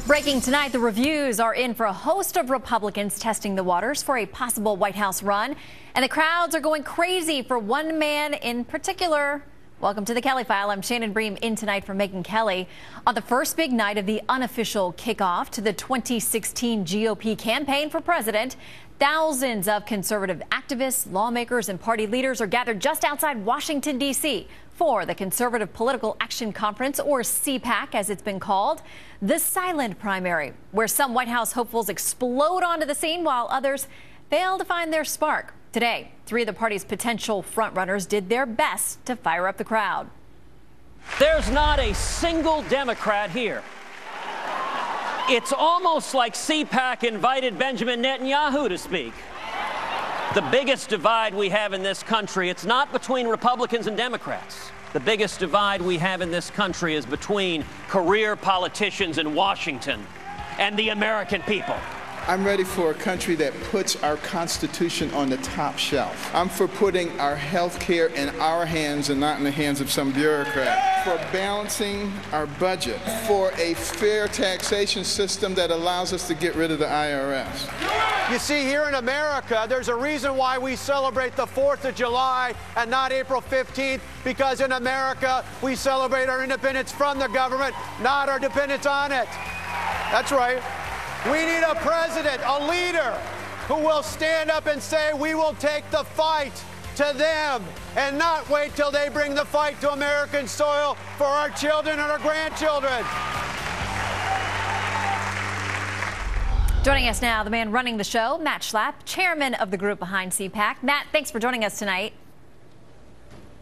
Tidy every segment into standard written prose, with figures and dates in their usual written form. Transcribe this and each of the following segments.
Breaking tonight, the reviews are in for a host of Republicans testing the waters for a possible White House run. And the crowds are going crazy for one man in particular. Welcome to the Kelly File. I'm Shannon Bream, in tonight for Megyn Kelly. On the first big night of the unofficial kickoff to the 2016 GOP campaign for president, thousands of conservative activists, lawmakers, and party leaders are gathered just outside Washington, D.C. for the Conservative Political Action Conference, or CPAC as it's been called, the silent primary, where some White House hopefuls explode onto the scene while others fail to find their spark. Today, three of the party's potential frontrunners did their best to fire up the crowd. There's not a single Democrat here. It's almost like CPAC invited Benjamin Netanyahu to speak. The biggest divide we have in this country, it's not between Republicans and Democrats. The biggest divide we have in this country is between career politicians in Washington and the American people. I'm ready for a country that puts our Constitution on the top shelf. I'm for putting our health care in our hands and not in the hands of some bureaucrat. For balancing our budget. For a fair taxation system that allows us to get rid of the IRS. You see, here in America, there's a reason why we celebrate the 4th of July and not April 15th, because in America, we celebrate our independence from the government, not our dependence on it. That's right. We need a president, a leader, who will stand up and say we will take the fight to them and not wait till they bring the fight to American soil for our children and our grandchildren. Joining us now, the man running the show, Matt Schlapp, chairman of the group behind CPAC. Matt, thanks for joining us tonight.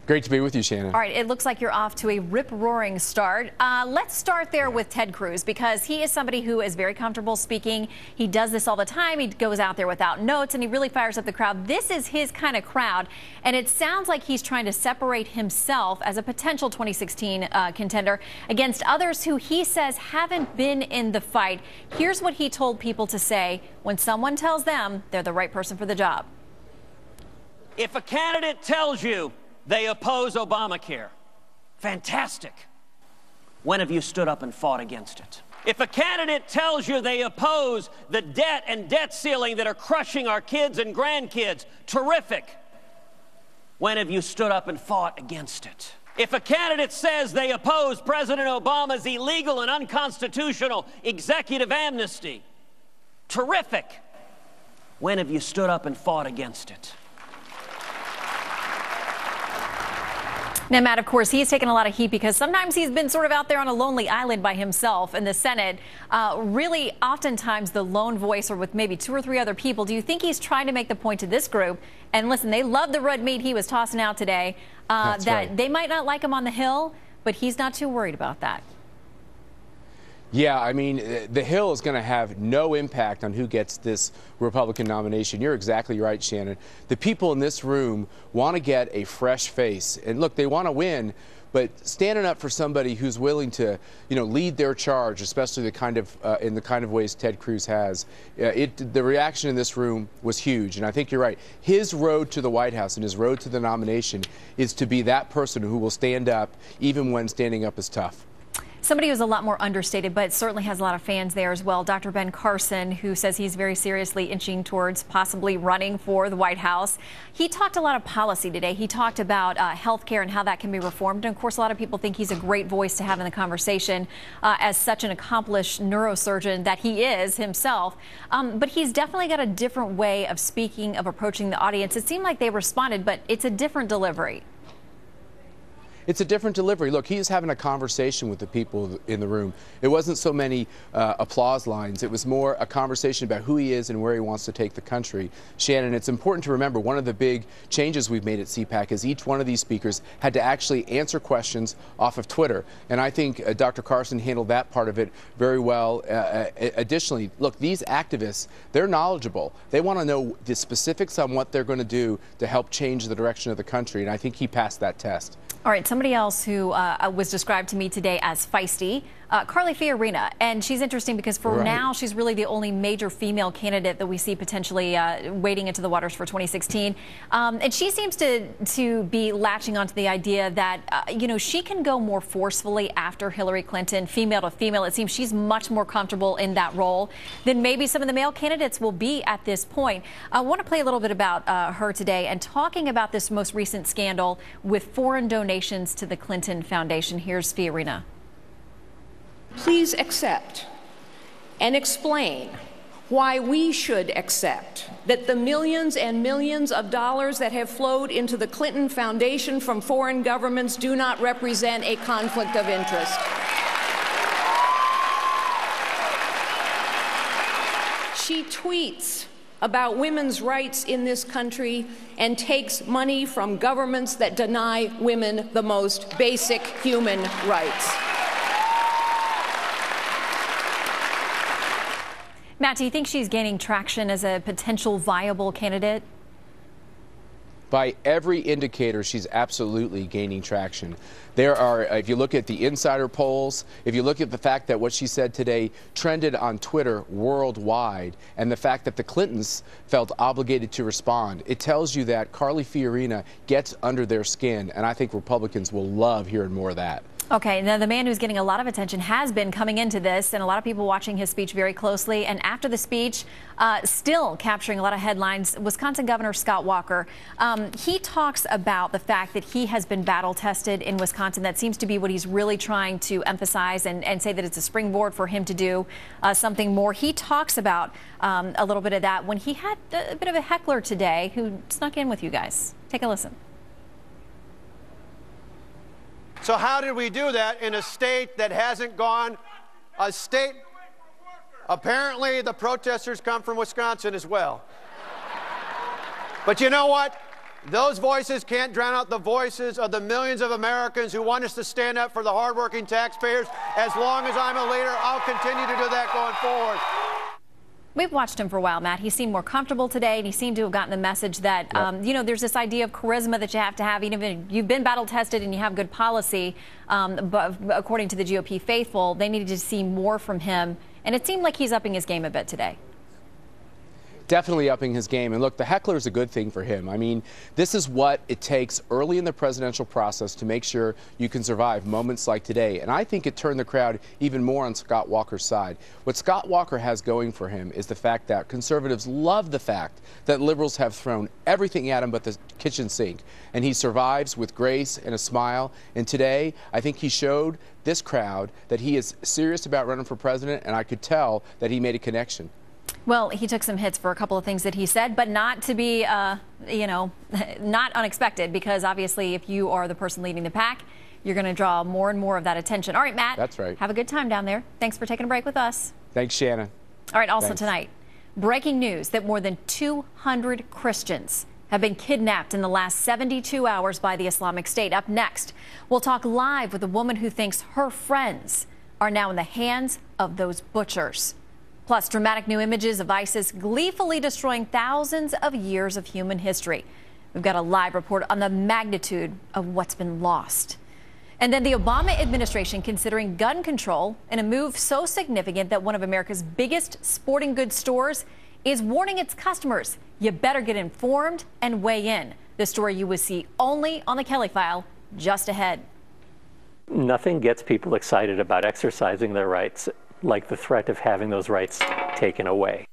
Great to be with you, Shannon. All right, it looks like you're off to a rip-roaring start. Let's start there with Ted Cruz, because he is somebody who is very comfortable speaking. He does this all the time. He goes out there without notes, and he really fires up the crowd. This is his kind of crowd, and it sounds like he's trying to separate himself as a potential 2016 contender against others who he says haven't been in the fight. Here's what he told people to say when someone tells them they're the right person for the job. If a candidate tells you they oppose Obamacare, fantastic. When have you stood up and fought against it? If a candidate tells you they oppose the debt and debt ceiling that are crushing our kids and grandkids, terrific. When have you stood up and fought against it? If a candidate says they oppose President Obama's illegal and unconstitutional executive amnesty, terrific. When have you stood up and fought against it? Now, Matt, of course, he's taken a lot of heat because sometimes he's been sort of out there on a lonely island by himself in the Senate, really oftentimes the lone voice or with maybe two or three other people. Do you think he's trying to make the point to this group? And listen, they love the red meat he was tossing out today, that right. They might not like him on the Hill, but he's not too worried about that. Yeah, I mean, the Hill is going to have no impact on who gets this Republican nomination. You're exactly right, Shannon. The people in this room want to get a fresh face. And look, they want to win, but standing up for somebody who's willing to, lead their charge, especially in the kind of ways Ted Cruz has, the reaction in this room was huge. And I think you're right. His road to the White House and his road to the nomination is to be that person who will stand up even when standing up is tough. Somebody who's a lot more understated, but certainly has a lot of fans there as well, Dr. Ben Carson, who says he's very seriously inching towards possibly running for the White House. He talked a lot of policy today. He talked about health care and how that can be reformed. And, of course, a lot of people think he's a great voice to have in the conversation as such an accomplished neurosurgeon that he is himself. But he's definitely got a different way of speaking, of approaching the audience. It seemed like they responded, but it's a different delivery. It's a different delivery. Look, he's having a conversation with the people in the room. It wasn't so many applause lines. It was more a conversation about who he is and where he wants to take the country. Shannon, it's important to remember one of the big changes we've made at CPAC is each one of these speakers had to actually answer questions off of Twitter. And I think Dr. Carson handled that part of it very well. Additionally, look, these activists, they're knowledgeable. They want to know the specifics on what they're going to do to help change the direction of the country. And I think he passed that test. All right, somebody else who was described to me today as feisty, Carly Fiorina. And she's interesting because for now, she's really the only major female candidate that we see potentially wading into the waters for 2016. And she seems to be latching onto the idea that, you know, she can go more forcefully after Hillary Clinton, female to female. It seems she's much more comfortable in that role than maybe some of the male candidates will be at this point. I want to play a little bit about her today and talking about this most recent scandal with foreign donations to the Clinton Foundation. Here's Fiorina. Please accept and explain why we should accept that the millions and millions of dollars that have flowed into the Clinton Foundation from foreign governments do not represent a conflict of interest. She tweets about women's rights in this country and takes money from governments that deny women the most basic human rights. Matt, do you think she's gaining traction as a potential viable candidate? By every indicator, she's absolutely gaining traction. There are, if you look at the insider polls, if you look at the fact that what she said today trended on Twitter worldwide, and the fact that the Clintons felt obligated to respond, it tells you that Carly Fiorina gets under their skin, and I think Republicans will love hearing more of that. Okay, now the man who's getting a lot of attention has been coming into this, and a lot of people watching his speech very closely. And after the speech, still capturing a lot of headlines, Wisconsin Governor Scott Walker. He talks about the fact that he has been battle tested in Wisconsin. That seems to be what he's really trying to emphasize and say that it's a springboard for him to do something more. He talks about a little bit of that when he had a bit of a heckler today who snuck in with you guys. Take a listen. So how did we do that in a state that hasn't gone, a state? Apparently the protesters come from Wisconsin as well. But you know what? Those voices can't drown out the voices of the millions of Americans who want us to stand up for the hardworking taxpayers. As long as I'm a leader, I'll continue to do that going forward. We've watched him for a while, Matt. He seemed more comfortable today, and he seemed to have gotten the message that, you know, there's this idea of charisma that you have to have, even if you've been battle tested and you have good policy. But according to the GOP faithful, they needed to see more from him, and it seemed like he's upping his game a bit today. Definitely upping his game. And look, the heckler is a good thing for him. I mean, this is what it takes early in the presidential process to make sure you can survive moments like today. And I think it turned the crowd even more on Scott Walker's side. What Scott Walker has going for him is the fact that conservatives love the fact that liberals have thrown everything at him but the kitchen sink. And he survives with grace and a smile. And today, I think he showed this crowd that he is serious about running for president, and I could tell that he made a connection. Well, he took some hits for a couple of things that he said, but not to be, you know, not unexpected, because obviously if you are the person leading the pack, you're going to draw more and more of that attention. All right, Matt. That's right. Have a good time down there. Thanks for taking a break with us. Thanks, Shannon. All right, also Thanks. Tonight, breaking news that more than 200 Christians have been kidnapped in the last 72 hours by the Islamic State. Up next, we'll talk live with a woman who thinks her friends are now in the hands of those butchers. Plus, dramatic new images of ISIS gleefully destroying thousands of years of human history. We've got a live report on the magnitude of what's been lost. And then the Obama administration considering gun control in a move so significant that one of America's biggest sporting goods stores is warning its customers, you better get informed and weigh in. The story you will see only on the Kelly File just ahead. Nothing gets people excited about exercising their rights like the threat of having those rights taken away.